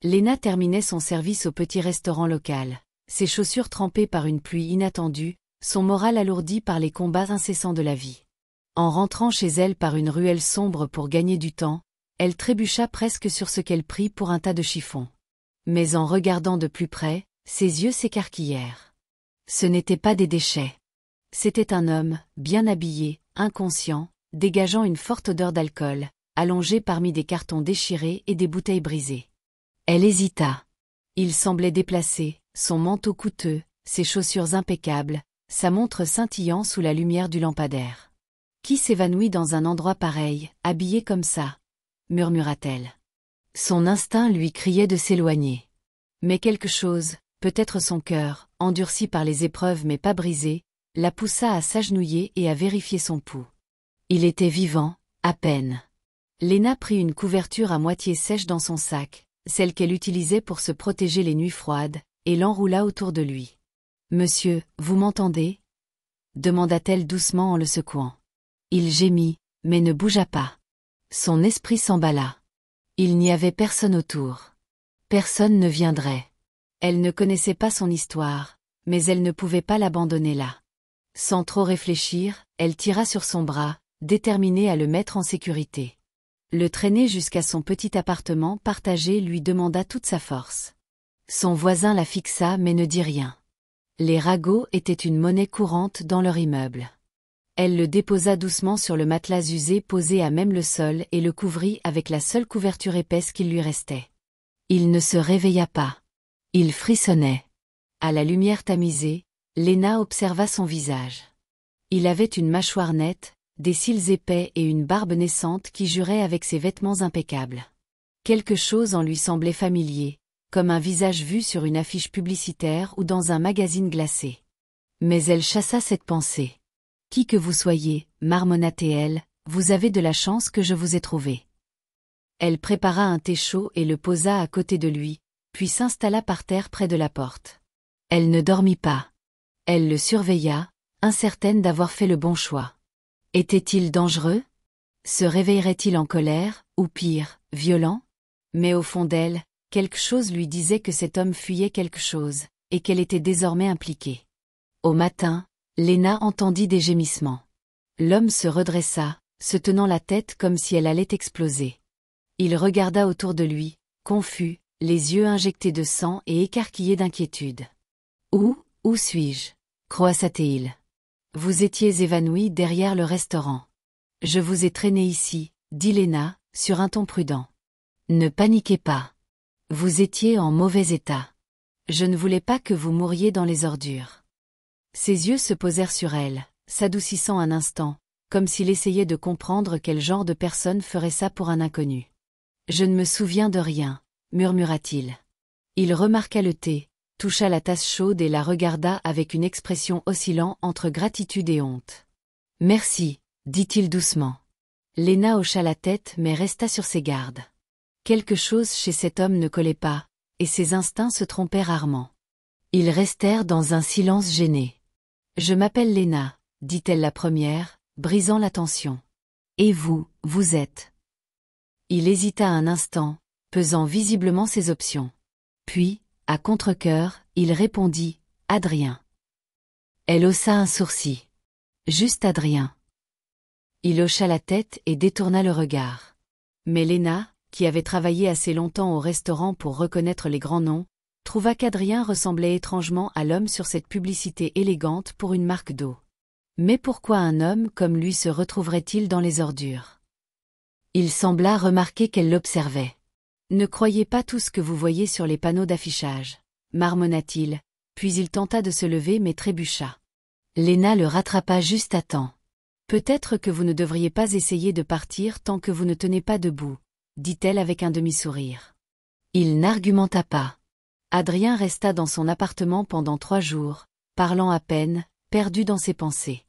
Léna terminait son service au petit restaurant local, ses chaussures trempées par une pluie inattendue, son moral alourdi par les combats incessants de la vie. En rentrant chez elle par une ruelle sombre pour gagner du temps, elle trébucha presque sur ce qu'elle prit pour un tas de chiffons. Mais en regardant de plus près, ses yeux s'écarquillèrent. Ce n'étaient pas des déchets. C'était un homme, bien habillé, inconscient, dégageant une forte odeur d'alcool, allongé parmi des cartons déchirés et des bouteilles brisées. Elle hésita. Il semblait déplacé, son manteau coûteux, ses chaussures impeccables, sa montre scintillant sous la lumière du lampadaire. Qui s'évanouit dans un endroit pareil, habillé comme ça? Murmura-t-elle. Son instinct lui criait de s'éloigner. Mais quelque chose, peut-être son cœur, endurci par les épreuves mais pas brisé, la poussa à s'agenouiller et à vérifier son pouls. Il était vivant, à peine. Léna prit une couverture à moitié sèche dans son sac, celle qu'elle utilisait pour se protéger les nuits froides, et l'enroula autour de lui. « Monsieur, vous m'entendez » demanda-t-elle doucement en le secouant. Il gémit, mais ne bougea pas. Son esprit s'emballa. Il n'y avait personne autour. Personne ne viendrait. Elle ne connaissait pas son histoire, mais elle ne pouvait pas l'abandonner là. Sans trop réfléchir, elle tira sur son bras, déterminée à le mettre en sécurité. Le traîner jusqu'à son petit appartement partagé lui demanda toute sa force. Son voisin la fixa mais ne dit rien. Les ragots étaient une monnaie courante dans leur immeuble. Elle le déposa doucement sur le matelas usé posé à même le sol et le couvrit avec la seule couverture épaisse qu'il lui restait. Il ne se réveilla pas. Il frissonnait. À la lumière tamisée, Léna observa son visage. Il avait une mâchoire nette, des cils épais et une barbe naissante qui jurait avec ses vêtements impeccables. Quelque chose en lui semblait familier, comme un visage vu sur une affiche publicitaire ou dans un magazine glacé. Mais elle chassa cette pensée. « Qui que vous soyez, marmonna-t-elle, vous avez de la chance que je vous ai trouvé. » Elle prépara un thé chaud et le posa à côté de lui, puis s'installa par terre près de la porte. Elle ne dormit pas. Elle le surveilla, incertaine d'avoir fait le bon choix. Était-il dangereux? Se réveillerait-il en colère, ou pire, violent? Mais au fond d'elle, quelque chose lui disait que cet homme fuyait quelque chose, et qu'elle était désormais impliquée. Au matin, Léna entendit des gémissements. L'homme se redressa, se tenant la tête comme si elle allait exploser. Il regarda autour de lui, confus, les yeux injectés de sang et écarquillés d'inquiétude. « Où suis-je » croassa-t-il. « Vous étiez évanoui derrière le restaurant. Je vous ai traîné ici, dit Léna, sur un ton prudent. Ne paniquez pas. Vous étiez en mauvais état. Je ne voulais pas que vous mouriez dans les ordures. » Ses yeux se posèrent sur elle, s'adoucissant un instant, comme s'il essayait de comprendre quel genre de personne ferait ça pour un inconnu. « Je ne me souviens de rien, » murmura-t-il. Il remarqua le thé, toucha la tasse chaude et la regarda avec une expression oscillant entre gratitude et honte. « Merci, » dit-il doucement. Léna hocha la tête mais resta sur ses gardes. Quelque chose chez cet homme ne collait pas, et ses instincts se trompaient rarement. Ils restèrent dans un silence gêné. « Je m'appelle Léna, » dit-elle la première, brisant la tension. « Et vous, vous êtes ?» Il hésita un instant, pesant visiblement ses options. Puis, à contre-cœur, il répondit « Adrien ». Elle haussa un sourcil. « Juste Adrien. » Il hocha la tête et détourna le regard. Mais Léna, qui avait travaillé assez longtemps au restaurant pour reconnaître les grands noms, trouva qu'Adrien ressemblait étrangement à l'homme sur cette publicité élégante pour une marque d'eau. Mais pourquoi un homme comme lui se retrouverait-il dans les ordures? Il sembla remarquer qu'elle l'observait. « Ne croyez pas tout ce que vous voyez sur les panneaux d'affichage, » marmonna-t-il, puis il tenta de se lever mais trébucha. Léna le rattrapa juste à temps. « Peut-être que vous ne devriez pas essayer de partir tant que vous ne tenez pas debout, » dit-elle avec un demi-sourire. Il n'argumenta pas. Adrien resta dans son appartement pendant 3 jours, parlant à peine, perdu dans ses pensées.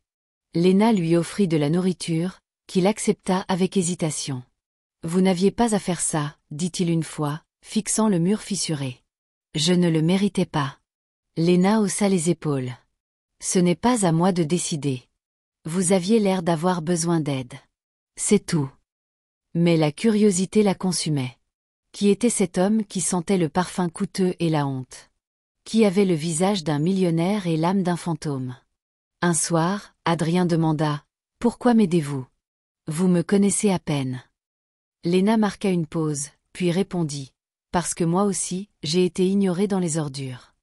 Léna lui offrit de la nourriture, qu'il accepta avec hésitation. « Vous n'aviez pas à faire ça, » dit-il une fois, fixant le mur fissuré. « Je ne le méritais pas. » Léna haussa les épaules. « Ce n'est pas à moi de décider. Vous aviez l'air d'avoir besoin d'aide. C'est tout. » Mais la curiosité la consumait. Qui était cet homme qui sentait le parfum coûteux et la honte? Qui avait le visage d'un millionnaire et l'âme d'un fantôme? Un soir, Adrien demanda « Pourquoi m'aidez-vous? Vous me connaissez à peine. » Léna marqua une pause, puis répondit « Parce que moi aussi, j'ai été ignorée dans les ordures.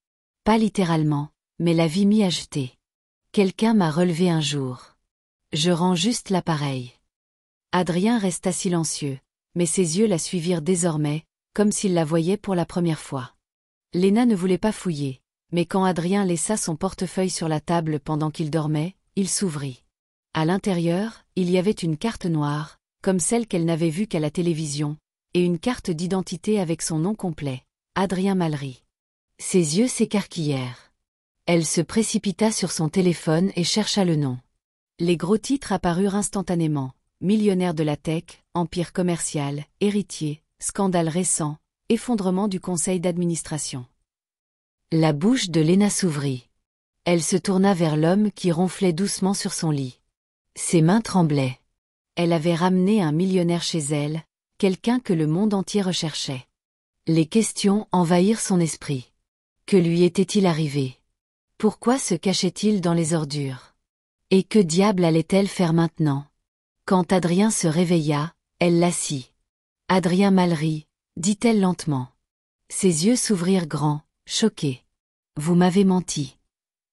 Pas littéralement, mais la vie m'y a jeté. Quelqu'un m'a relevé un jour. Je rends juste l'appareil. » Adrien resta silencieux, mais ses yeux la suivirent désormais, comme s'il la voyait pour la première fois. Léna ne voulait pas fouiller, mais quand Adrien laissa son portefeuille sur la table pendant qu'il dormait, il s'ouvrit. À l'intérieur, il y avait une carte noire, comme celle qu'elle n'avait vue qu'à la télévision, et une carte d'identité avec son nom complet, Adrien Mallery. Ses yeux s'écarquillèrent. Elle se précipita sur son téléphone et chercha le nom. Les gros titres apparurent instantanément. Millionnaire de la tech, empire commercial, héritier, scandale récent, effondrement du conseil d'administration. La bouche de Léna s'ouvrit. Elle se tourna vers l'homme qui ronflait doucement sur son lit. Ses mains tremblaient. Elle avait ramené un millionnaire chez elle, quelqu'un que le monde entier recherchait. Les questions envahirent son esprit. Que lui était-il arrivé? Pourquoi se cachait-il dans les ordures? Et que diable allait-elle faire maintenant? Quand Adrien se réveilla, elle l'assit. « Adrien Mallery, » dit-elle lentement. Ses yeux s'ouvrirent grands, choqués. « Vous m'avez menti. »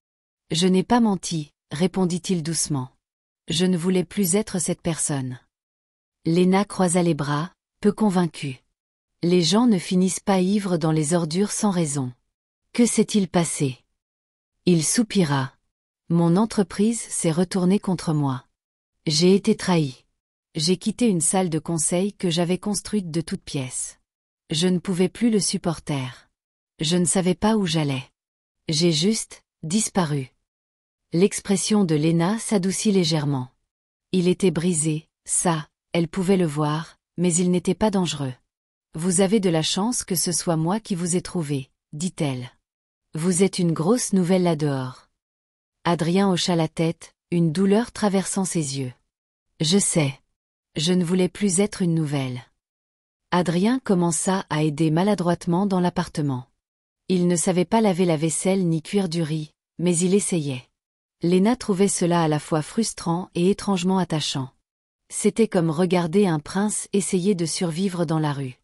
« Je n'ai pas menti, » répondit-il doucement. « Je ne voulais plus être cette personne. » Léna croisa les bras, peu convaincue. Les gens ne finissent pas ivres dans les ordures sans raison. Que s'est-il passé? Il soupira. « Mon entreprise s'est retournée contre moi. J'ai été trahi. J'ai quitté une salle de conseil que j'avais construite de toutes pièces. Je ne pouvais plus le supporter. Je ne savais pas où j'allais. J'ai juste disparu. » L'expression de Léna s'adoucit légèrement. Il était brisé, ça, elle pouvait le voir, mais il n'était pas dangereux. « Vous avez de la chance que ce soit moi qui vous ai trouvé, » dit-elle. « Vous êtes une grosse nouvelle là-dehors. » Adrien hocha la tête, une douleur traversant ses yeux. « Je sais. Je ne voulais plus être une nouvelle. » Adrien commença à aider maladroitement dans l'appartement. Il ne savait pas laver la vaisselle ni cuire du riz, mais il essayait. Léna trouvait cela à la fois frustrant et étrangement attachant. C'était comme regarder un prince essayer de survivre dans la rue.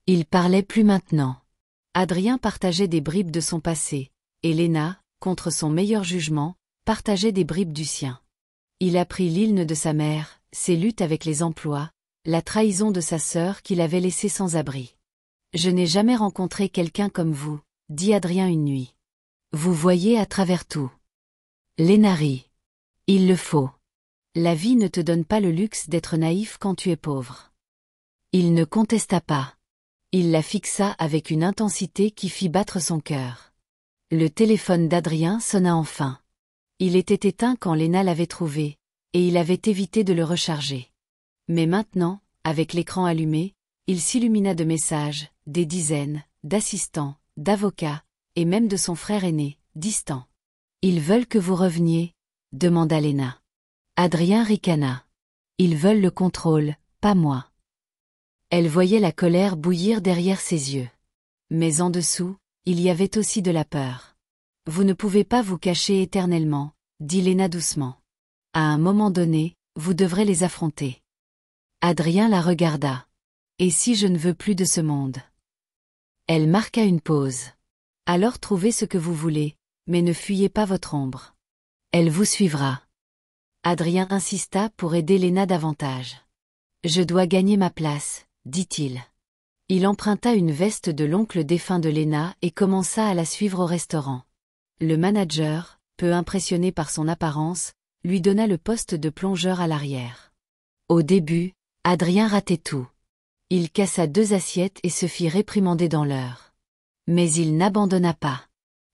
Il parlait plus maintenant. Adrien partageait des bribes de son passé, et Léna, contre son meilleur jugement, partageait des bribes du sien. Il apprit l'hymne de sa mère, ses luttes avec les emplois, la trahison de sa sœur qu'il avait laissée sans abri. « Je n'ai jamais rencontré quelqu'un comme vous, » dit Adrien une nuit. « Vous voyez à travers tout. » Léna rit. « Il le faut. La vie ne te donne pas le luxe d'être naïf quand tu es pauvre. » Il ne contesta pas. Il la fixa avec une intensité qui fit battre son cœur. Le téléphone d'Adrien sonna enfin. Il était éteint quand Léna l'avait trouvé, et il avait évité de le recharger. Mais maintenant, avec l'écran allumé, il s'illumina de messages, des dizaines, d'assistants, d'avocats, et même de son frère aîné, distant. « Ils veulent que vous reveniez ?» demanda Léna. Adrien ricana. « Ils veulent le contrôle, pas moi. » Elle voyait la colère bouillir derrière ses yeux. Mais en dessous, il y avait aussi de la peur. « Vous ne pouvez pas vous cacher éternellement, » dit Léna doucement. « À un moment donné, vous devrez les affronter. » Adrien la regarda. « Et si je ne veux plus de ce monde ?» Elle marqua une pause. « Alors trouvez ce que vous voulez, mais ne fuyez pas votre ombre. Elle vous suivra. » Adrien insista pour aider Léna davantage. « Je dois gagner ma place, » dit-il. Il emprunta une veste de l'oncle défunt de Léna et commença à la suivre au restaurant. Le manager, peu impressionné par son apparence, lui donna le poste de plongeur à l'arrière. Au début, Adrien ratait tout. Il cassa 2 assiettes et se fit réprimander dans l'heure. Mais il n'abandonna pas.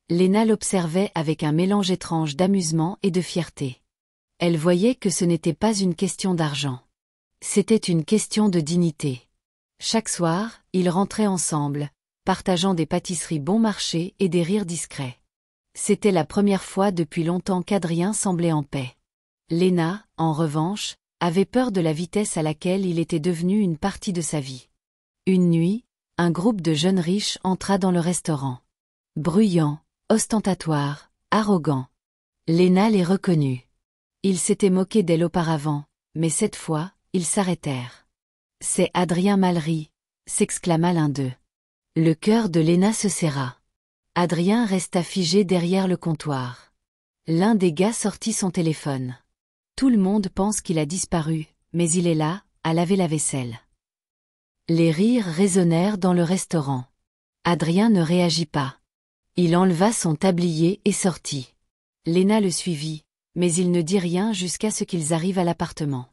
Léna l'observait avec un mélange étrange d'amusement et de fierté. Elle voyait que ce n'était pas une question d'argent. C'était une question de dignité. Chaque soir, ils rentraient ensemble, partageant des pâtisseries bon marché et des rires discrets. C'était la première fois depuis longtemps qu'Adrien semblait en paix. Léna, en revanche, avait peur de la vitesse à laquelle il était devenu une partie de sa vie. Une nuit, Un groupe de jeunes riches entra dans le restaurant. Bruyant, ostentatoire, arrogant. Léna les reconnut. Ils s'étaient moqués d'elle auparavant, mais cette fois, ils s'arrêtèrent. « C'est Adrien Mallery », s'exclama l'un d'eux. Le cœur de Léna se serra. Adrien resta figé derrière le comptoir. L'un des gars sortit son téléphone. Tout le monde pense qu'il a disparu, mais il est là, à laver la vaisselle. Les rires résonnèrent dans le restaurant. Adrien ne réagit pas. Il enleva son tablier et sortit. Léna le suivit, mais il ne dit rien jusqu'à ce qu'ils arrivent à l'appartement.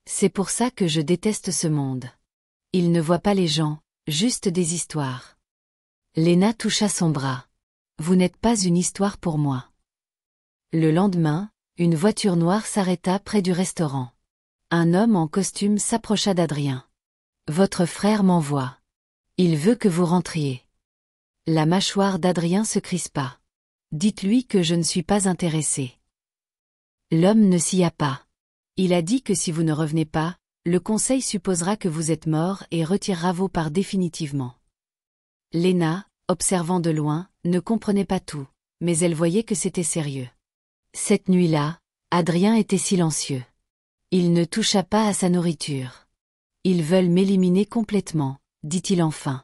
C'est pour ça que je déteste ce monde. Il ne voit pas les gens, juste des histoires. Léna toucha son bras. Vous n'êtes pas une histoire pour moi. Le lendemain, une voiture noire s'arrêta près du restaurant. Un homme en costume s'approcha d'Adrien. Votre frère m'envoie. Il veut que vous rentriez. La mâchoire d'Adrien se crispa. Dites-lui que je ne suis pas intéressé. L'homme ne sia pas. Il a dit que si vous ne revenez pas, le conseil supposera que vous êtes mort et retirera vos parts définitivement. Léna, observant de loin, ne comprenait pas tout, mais elle voyait que c'était sérieux. Cette nuit-là, Adrien était silencieux. Il ne toucha pas à sa nourriture. Ils veulent m'éliminer complètement, dit-il enfin.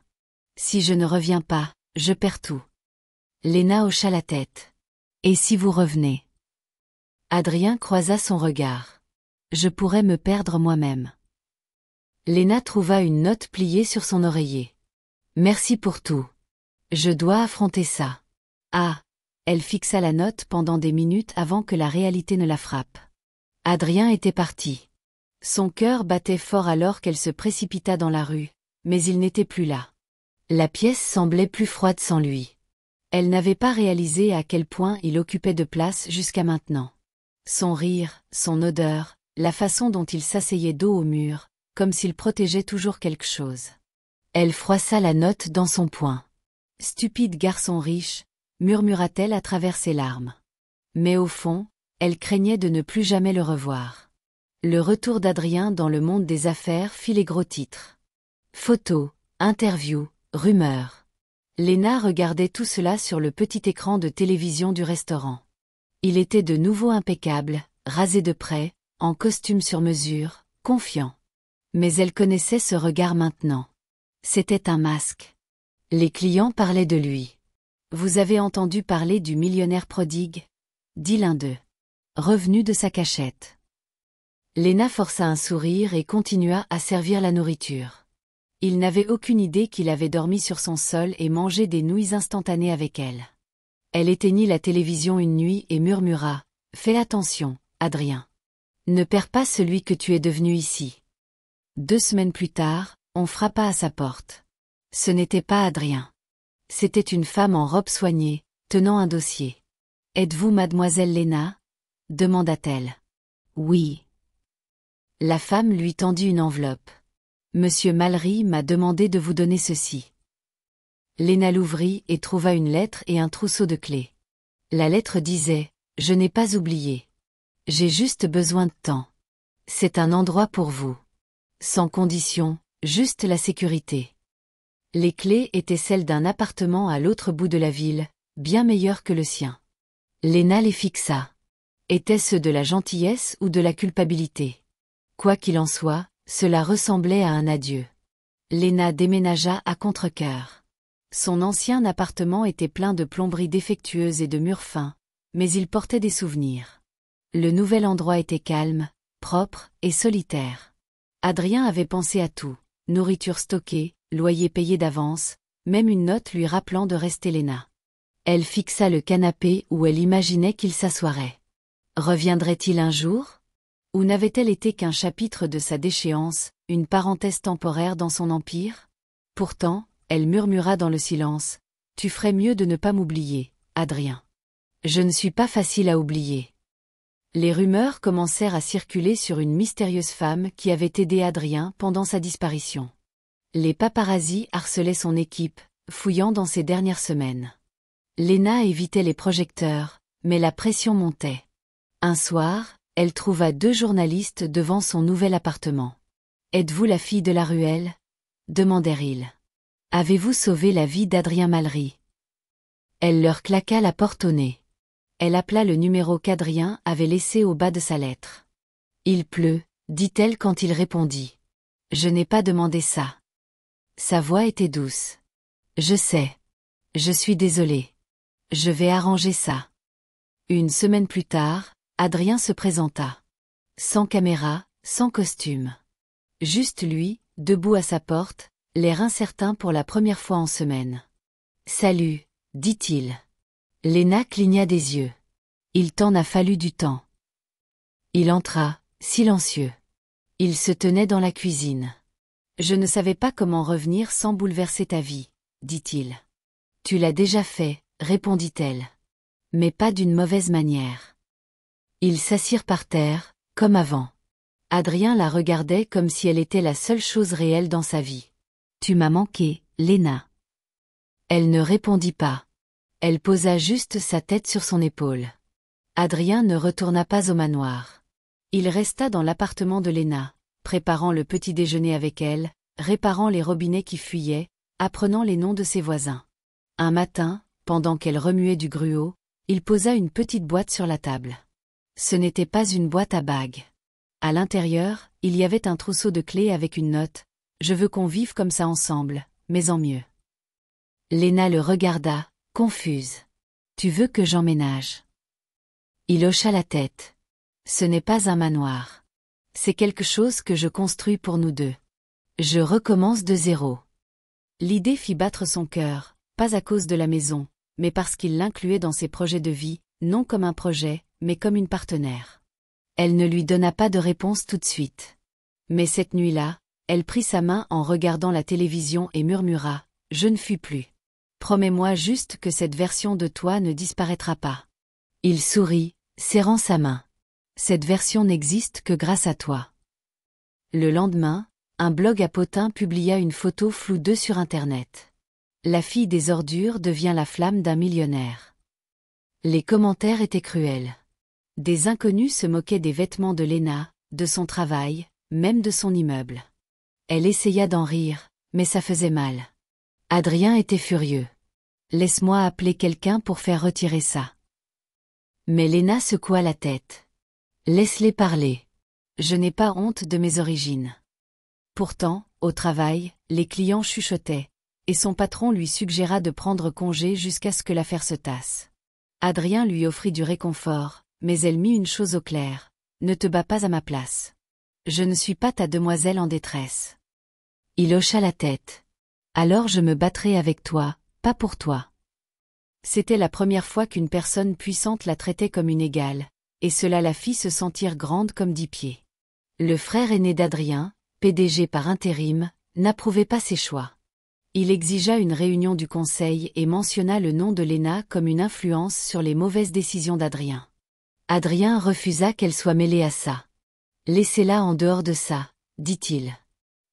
Si je ne reviens pas, je perds tout. Léna hocha la tête. Et si vous revenez? Adrien croisa son regard. Je pourrais me perdre moi-même. Léna trouva une note pliée sur son oreiller. Merci pour tout. Je dois affronter ça. Ah! Elle fixa la note pendant des minutes avant que la réalité ne la frappe. Adrien était parti. Son cœur battait fort alors qu'elle se précipita dans la rue, mais il n'était plus là. La pièce semblait plus froide sans lui. Elle n'avait pas réalisé à quel point il occupait de place jusqu'à maintenant. Son rire, son odeur, la façon dont il s'asseyait dos au mur, comme s'il protégeait toujours quelque chose. Elle froissa la note dans son poing. Stupide garçon riche, murmura-t-elle à travers ses larmes. Mais au fond, elle craignait de ne plus jamais le revoir. Le retour d'Adrien dans le monde des affaires fit les gros titres. Photos, interviews, rumeurs. Léna regardait tout cela sur le petit écran de télévision du restaurant. Il était de nouveau impeccable, rasé de près, en costume sur mesure, confiant. Mais elle connaissait ce regard maintenant. C'était un masque. Les clients parlaient de lui. Vous avez entendu parler du millionnaire prodigue? Dit l'un d'eux. Revenu de sa cachette. Léna força un sourire et continua à servir la nourriture. Il n'avait aucune idée qu'il avait dormi sur son sol et mangé des nouilles instantanées avec elle. Elle éteignit la télévision une nuit et murmura « Fais attention, Adrien. Ne perds pas celui que tu es devenu ici. » 2 semaines plus tard, on frappa à sa porte. Ce n'était pas Adrien. C'était une femme en robe soignée, tenant un dossier. « Êtes-vous mademoiselle Léna ?» demanda-t-elle. « Oui. » La femme lui tendit une enveloppe. « Monsieur Mallery m'a demandé de vous donner ceci. » Léna l'ouvrit et trouva une lettre et un trousseau de clés. La lettre disait « Je n'ai pas oublié. J'ai juste besoin de temps. C'est un endroit pour vous. Sans condition, juste la sécurité. » Les clés étaient celles d'un appartement à l'autre bout de la ville, bien meilleur que le sien. Léna les fixa. Étaient-ce de la gentillesse ou de la culpabilité? Quoi qu'il en soit, cela ressemblait à un adieu. Léna déménagea à contre-cœur. Son ancien appartement était plein de plomberies défectueuses et de murs fins, mais il portait des souvenirs. Le nouvel endroit était calme, propre et solitaire. Adrien avait pensé à tout, nourriture stockée, loyer payé d'avance, même une note lui rappelant de rester Léna. Elle fixa le canapé où elle imaginait qu'il s'assoirait. Reviendrait-il un jour? Ou n'avait-elle été qu'un chapitre de sa déchéance, une parenthèse temporaire dans son empire? Pourtant, elle murmura dans le silence, « Tu ferais mieux de ne pas m'oublier, Adrien. Je ne suis pas facile à oublier. » Les rumeurs commencèrent à circuler sur une mystérieuse femme qui avait aidé Adrien pendant sa disparition. Les paparazzis harcelaient son équipe, fouillant dans ces dernières semaines. Léna évitait les projecteurs, mais la pression montait. Un soir, elle trouva 2 journalistes devant son nouvel appartement. « Êtes-vous la fille de la ruelle ?» demandèrent-ils. Avez-vous sauvé la vie d'Adrien Mallery? Elle leur claqua la porte au nez. Elle appela le numéro qu'Adrien avait laissé au bas de sa lettre. Il pleut, dit-elle quand il répondit. Je n'ai pas demandé ça. Sa voix était douce. Je sais. Je suis désolée. Je vais arranger ça. Une semaine plus tard, Adrien se présenta. Sans caméra, sans costume. Juste lui, debout à sa porte, l'air incertain pour la première fois en semaine. Salut, dit-il. Léna cligna des yeux. Il t'en a fallu du temps. Il entra, silencieux. Il se tenait dans la cuisine. Je ne savais pas comment revenir sans bouleverser ta vie, dit-il. Tu l'as déjà fait, répondit-elle. Mais pas d'une mauvaise manière. Ils s'assirent par terre, comme avant. Adrien la regardait comme si elle était la seule chose réelle dans sa vie. Tu m'as manqué, Léna. Elle ne répondit pas. Elle posa juste sa tête sur son épaule. Adrien ne retourna pas au manoir. Il resta dans l'appartement de Léna, préparant le petit déjeuner avec elle, réparant les robinets qui fuyaient, apprenant les noms de ses voisins. Un matin, pendant qu'elle remuait du gruau, il posa une petite boîte sur la table. Ce n'était pas une boîte à bagues. À l'intérieur, il y avait un trousseau de clés avec une note. Je veux qu'on vive comme ça ensemble, mais en mieux. Léna le regarda, confuse. Tu veux que j'emménage? Il hocha la tête. Ce n'est pas un manoir. C'est quelque chose que je construis pour nous deux. Je recommence de zéro. L'idée fit battre son cœur, pas à cause de la maison, mais parce qu'il l'incluait dans ses projets de vie, non comme un projet, mais comme une partenaire. Elle ne lui donna pas de réponse tout de suite. Mais cette nuit-là, elle prit sa main en regardant la télévision et murmura « Je ne fuis plus. Promets-moi juste que cette version de toi ne disparaîtra pas. » Il sourit, serrant sa main. « Cette version n'existe que grâce à toi. » Le lendemain, un blog à potins publia une photo floue d'eux sur Internet. La fille des ordures devient la flamme d'un millionnaire. Les commentaires étaient cruels. Des inconnus se moquaient des vêtements de Léna, de son travail, même de son immeuble. Elle essaya d'en rire, mais ça faisait mal. Adrien était furieux. « Laisse-moi appeler quelqu'un pour faire retirer ça. » Mais Léna secoua la tête. « Laisse-les parler. Je n'ai pas honte de mes origines. » Pourtant, au travail, les clients chuchotaient, et son patron lui suggéra de prendre congé jusqu'à ce que l'affaire se tasse. Adrien lui offrit du réconfort, mais elle mit une chose au clair. « Ne te bats pas à ma place. Je ne suis pas ta demoiselle en détresse. » Il hocha la tête. « Alors je me battrai avec toi, pas pour toi. » C'était la première fois qu'une personne puissante la traitait comme une égale, et cela la fit se sentir grande comme 10 pieds. Le frère aîné d'Adrien, PDG par intérim, n'approuvait pas ses choix. Il exigea une réunion du conseil et mentionna le nom de Léna comme une influence sur les mauvaises décisions d'Adrien. Adrien refusa qu'elle soit mêlée à ça. « Laissez-la en dehors de ça, » dit-il.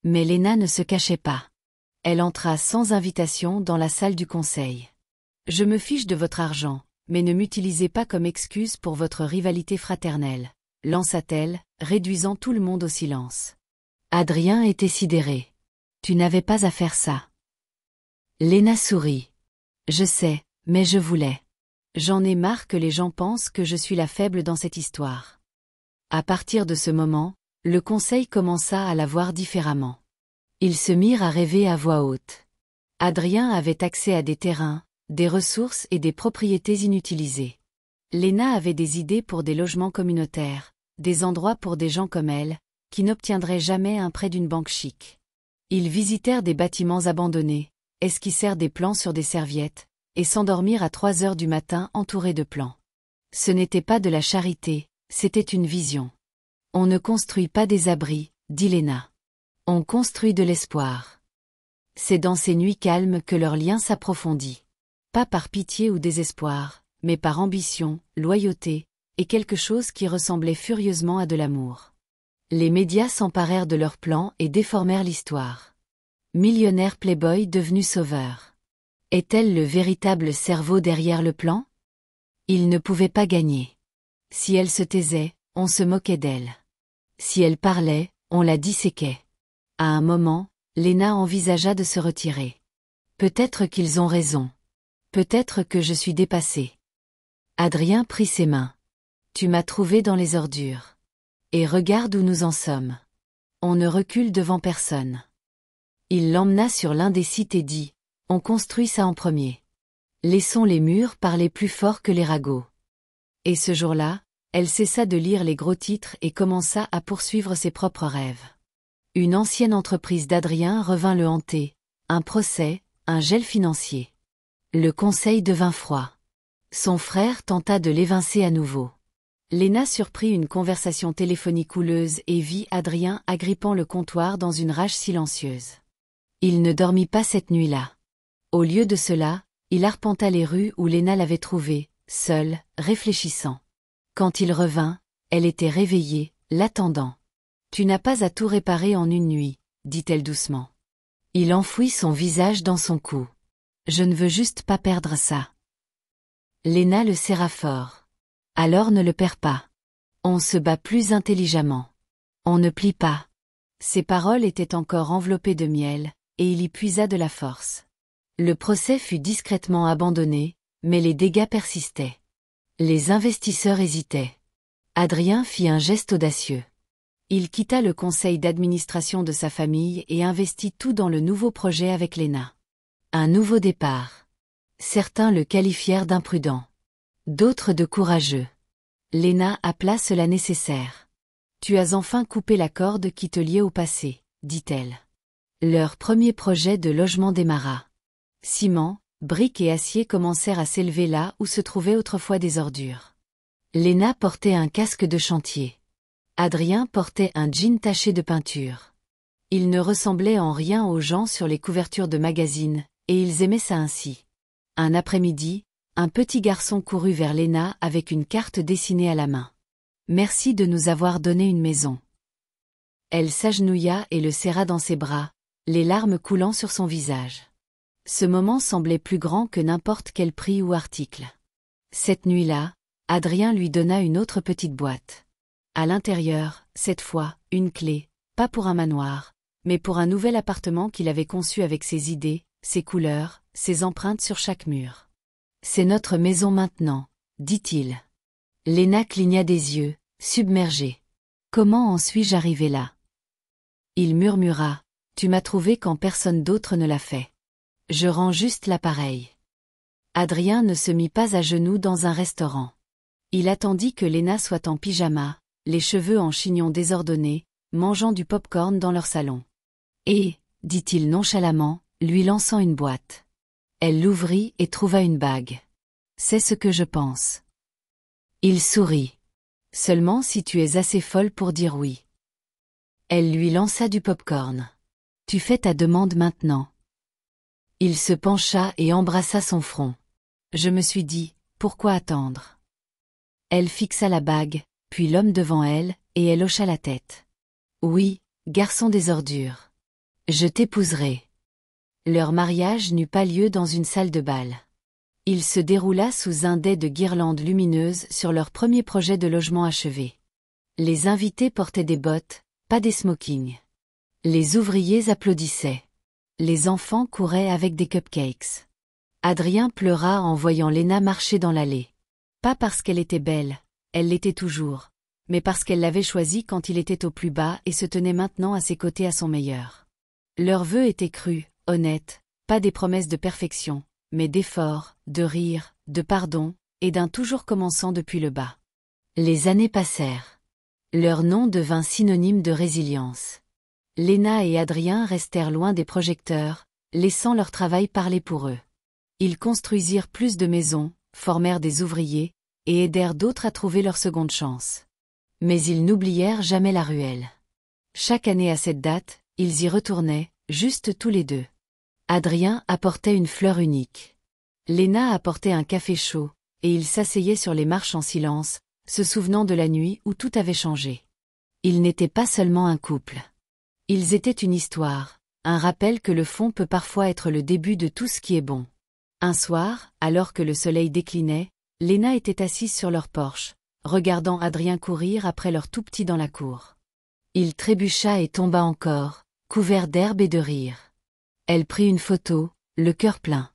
Mais Léna ne se cachait pas. Elle entra sans invitation dans la salle du conseil. « Je me fiche de votre argent, mais ne m'utilisez pas comme excuse pour votre rivalité fraternelle, » lança-t-elle, réduisant tout le monde au silence. Adrien était sidéré. « Tu n'avais pas à faire ça. » Léna sourit. « Je sais, mais je voulais. J'en ai marre que les gens pensent que je suis la faible dans cette histoire. » À partir de ce moment, le conseil commença à la voir différemment. Ils se mirent à rêver à voix haute. Adrien avait accès à des terrains, des ressources et des propriétés inutilisées. Léna avait des idées pour des logements communautaires, des endroits pour des gens comme elle, qui n'obtiendraient jamais un prêt d'une banque chic. Ils visitèrent des bâtiments abandonnés, esquissèrent des plans sur des serviettes, et s'endormirent à 3 heures du matin entourés de plans. Ce n'était pas de la charité, c'était une vision. « On ne construit pas des abris, » dit Léna. « On construit de l'espoir. » C'est dans ces nuits calmes que leur lien s'approfondit. Pas par pitié ou désespoir, mais par ambition, loyauté, et quelque chose qui ressemblait furieusement à de l'amour. Les médias s'emparèrent de leur plan et déformèrent l'histoire. Millionnaire playboy devenu sauveur. Est-elle le véritable cerveau derrière le plan? Il ne pouvait pas gagner. Si elle se taisait, on se moquait d'elle. Si elle parlait, on la disséquait. À un moment, Léna envisagea de se retirer. Peut-être qu'ils ont raison. Peut-être que je suis dépassée. Adrien prit ses mains. Tu m'as trouvé dans les ordures. Et regarde où nous en sommes. On ne recule devant personne. Il l'emmena sur l'un des sites et dit, on construit ça en premier. Laissons les murs parler plus fort que les ragots. Et ce jour-là, elle cessa de lire les gros titres et commença à poursuivre ses propres rêves. Une ancienne entreprise d'Adrien revint le hanter, un procès, un gel financier. Le conseil devint froid. Son frère tenta de l'évincer à nouveau. Léna surprit une conversation téléphonique houleuse et vit Adrien agrippant le comptoir dans une rage silencieuse. Il ne dormit pas cette nuit-là. Au lieu de cela, il arpenta les rues où Léna l'avait trouvé, seul, réfléchissant. Quand il revint, elle était réveillée, l'attendant. « Tu n'as pas à tout réparer en une nuit, » dit-elle doucement. Il enfouit son visage dans son cou. « Je ne veux juste pas perdre ça. » Léna le serra fort. « Alors ne le perds pas. On se bat plus intelligemment. On ne plie pas. » Ses paroles étaient encore enveloppées de miel, et il y puisa de la force. Le procès fut discrètement abandonné, mais les dégâts persistaient. Les investisseurs hésitaient. Adrien fit un geste audacieux. Il quitta le conseil d'administration de sa famille et investit tout dans le nouveau projet avec Léna. Un nouveau départ. Certains le qualifièrent d'imprudent. D'autres de courageux. Léna appela cela nécessaire. « Tu as enfin coupé la corde qui te liait au passé », dit-elle. Leur premier projet de logement démarra. Ciment, briques et acier commencèrent à s'élever là où se trouvaient autrefois des ordures. Léna portait un casque de chantier. Adrien portait un jean taché de peinture. Ils ne ressemblaient en rien aux gens sur les couvertures de magazines, et ils aimaient ça ainsi. Un après-midi, un petit garçon courut vers Léna avec une carte dessinée à la main. « Merci de nous avoir donné une maison. » Elle s'agenouilla et le serra dans ses bras, les larmes coulant sur son visage. Ce moment semblait plus grand que n'importe quel prix ou article. Cette nuit-là, Adrien lui donna une autre petite boîte. À l'intérieur, cette fois, une clé, pas pour un manoir, mais pour un nouvel appartement qu'il avait conçu avec ses idées, ses couleurs, ses empreintes sur chaque mur. « C'est notre maison maintenant, » dit-il. Léna cligna des yeux, submergée. « Comment en suis-je arrivé là ?» Il murmura, « Tu m'as trouvé quand personne d'autre ne l'a fait. Je rends juste l'appareil. » Adrien ne se mit pas à genoux dans un restaurant. Il attendit que Léna soit en pyjama, les cheveux en chignon désordonnés, mangeant du pop-corn dans leur salon. « Et, » dit-il nonchalamment, lui lançant une boîte. Elle l'ouvrit et trouva une bague. « C'est ce que je pense. » Il sourit. « Seulement si tu es assez folle pour dire oui. » Elle lui lança du pop-corn. « Tu fais ta demande maintenant. » Il se pencha et embrassa son front. Je me suis dit, pourquoi attendre? Elle fixa la bague, puis l'homme devant elle, et elle hocha la tête. Oui, garçon des ordures. Je t'épouserai. Leur mariage n'eut pas lieu dans une salle de bal. Il se déroula sous un dais de guirlandes lumineuses sur leur premier projet de logement achevé. Les invités portaient des bottes, pas des smokings. Les ouvriers applaudissaient. Les enfants couraient avec des cupcakes. Adrien pleura en voyant Léna marcher dans l'allée. Pas parce qu'elle était belle, elle l'était toujours, mais parce qu'elle l'avait choisi quand il était au plus bas et se tenait maintenant à ses côtés à son meilleur. Leurs vœux étaient crus, honnêtes, pas des promesses de perfection, mais d'efforts, de rire, de pardon, et d'un toujours commençant depuis le bas. Les années passèrent. Leur nom devint synonyme de résilience. Léna et Adrien restèrent loin des projecteurs, laissant leur travail parler pour eux. Ils construisirent plus de maisons, formèrent des ouvriers, et aidèrent d'autres à trouver leur seconde chance. Mais ils n'oublièrent jamais la ruelle. Chaque année à cette date, ils y retournaient, juste tous les deux. Adrien apportait une fleur unique. Léna apportait un café chaud, et ils s'asseyaient sur les marches en silence, se souvenant de la nuit où tout avait changé. Ils n'étaient pas seulement un couple. Ils étaient une histoire, un rappel que le fond peut parfois être le début de tout ce qui est bon. Un soir, alors que le soleil déclinait, Léna était assise sur leur porche, regardant Adrien courir après leur tout petit dans la cour. Il trébucha et tomba encore, couvert d'herbe et de rire. Elle prit une photo, le cœur plein.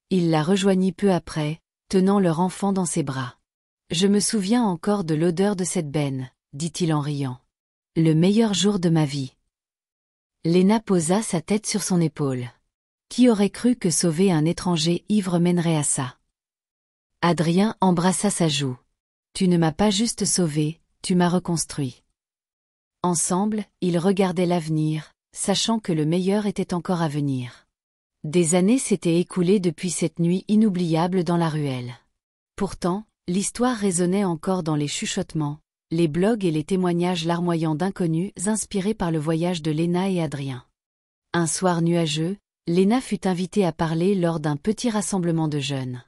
Il la rejoignit peu après, tenant leur enfant dans ses bras. « Je me souviens encore de l'odeur de cette benne, » dit-il en riant. « Le meilleur jour de ma vie. » Léna posa sa tête sur son épaule. Qui aurait cru que sauver un étranger ivre mènerait à ça? Adrien embrassa sa joue. « Tu ne m'as pas juste sauvé, tu m'as reconstruit. » Ensemble, ils regardaient l'avenir, sachant que le meilleur était encore à venir. Des années s'étaient écoulées depuis cette nuit inoubliable dans la ruelle. Pourtant, l'histoire résonnait encore dans les chuchotements, les blogs et les témoignages larmoyants d'inconnus inspirés par le voyage de Léna et Adrien. Un soir nuageux, Léna fut invitée à parler lors d'un petit rassemblement de jeunes.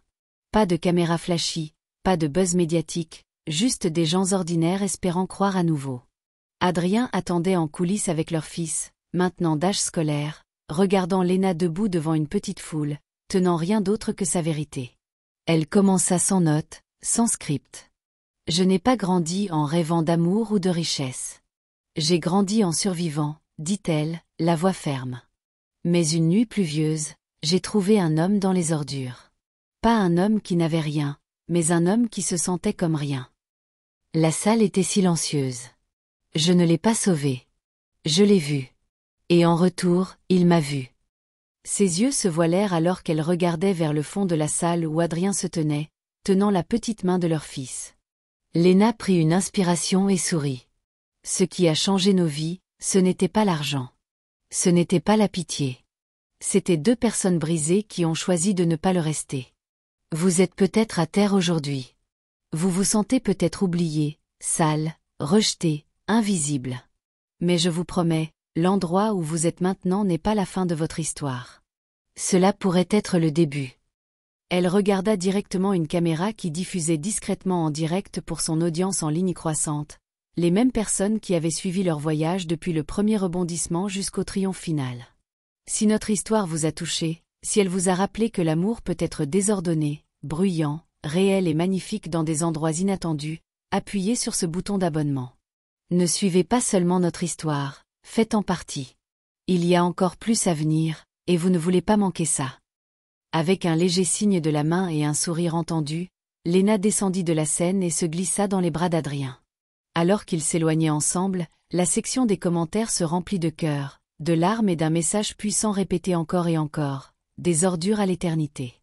Pas de caméra flashy, pas de buzz médiatique, juste des gens ordinaires espérant croire à nouveau. Adrien attendait en coulisses avec leur fils, maintenant d'âge scolaire, regardant Léna debout devant une petite foule, tenant rien d'autre que sa vérité. Elle commença sans note, sans script. « Je n'ai pas grandi en rêvant d'amour ou de richesse. J'ai grandi en survivant, dit-elle, la voix ferme. Mais une nuit pluvieuse, j'ai trouvé un homme dans les ordures. Pas un homme qui n'avait rien, mais un homme qui se sentait comme rien. » La salle était silencieuse. Je ne l'ai pas sauvé. Je l'ai vu. Et en retour, il m'a vu. Ses yeux se voilèrent alors qu'elle regardait vers le fond de la salle où Adrien se tenait, tenant la petite main de leur fils. Léna prit une inspiration et sourit. Ce qui a changé nos vies, ce n'était pas l'argent. Ce n'était pas la pitié. C'étaient deux personnes brisées qui ont choisi de ne pas le rester. Vous êtes peut-être à terre aujourd'hui. Vous vous sentez peut-être oublié, sale, rejeté, invisible. Mais je vous promets, l'endroit où vous êtes maintenant n'est pas la fin de votre histoire. Cela pourrait être le début. Elle regarda directement une caméra qui diffusait discrètement en direct pour son audience en ligne croissante, les mêmes personnes qui avaient suivi leur voyage depuis le premier rebondissement jusqu'au triomphe final. Si notre histoire vous a touché, si elle vous a rappelé que l'amour peut être désordonné, bruyant, réel et magnifique dans des endroits inattendus, appuyez sur ce bouton d'abonnement. Ne suivez pas seulement notre histoire, faites en partie. Il y a encore plus à venir, et vous ne voulez pas manquer ça. Avec un léger signe de la main et un sourire entendu, Léna descendit de la scène et se glissa dans les bras d'Adrien. Alors qu'ils s'éloignaient ensemble, la section des commentaires se remplit de cœurs, de larmes et d'un message puissant répété encore et encore, des ordures à l'éternité.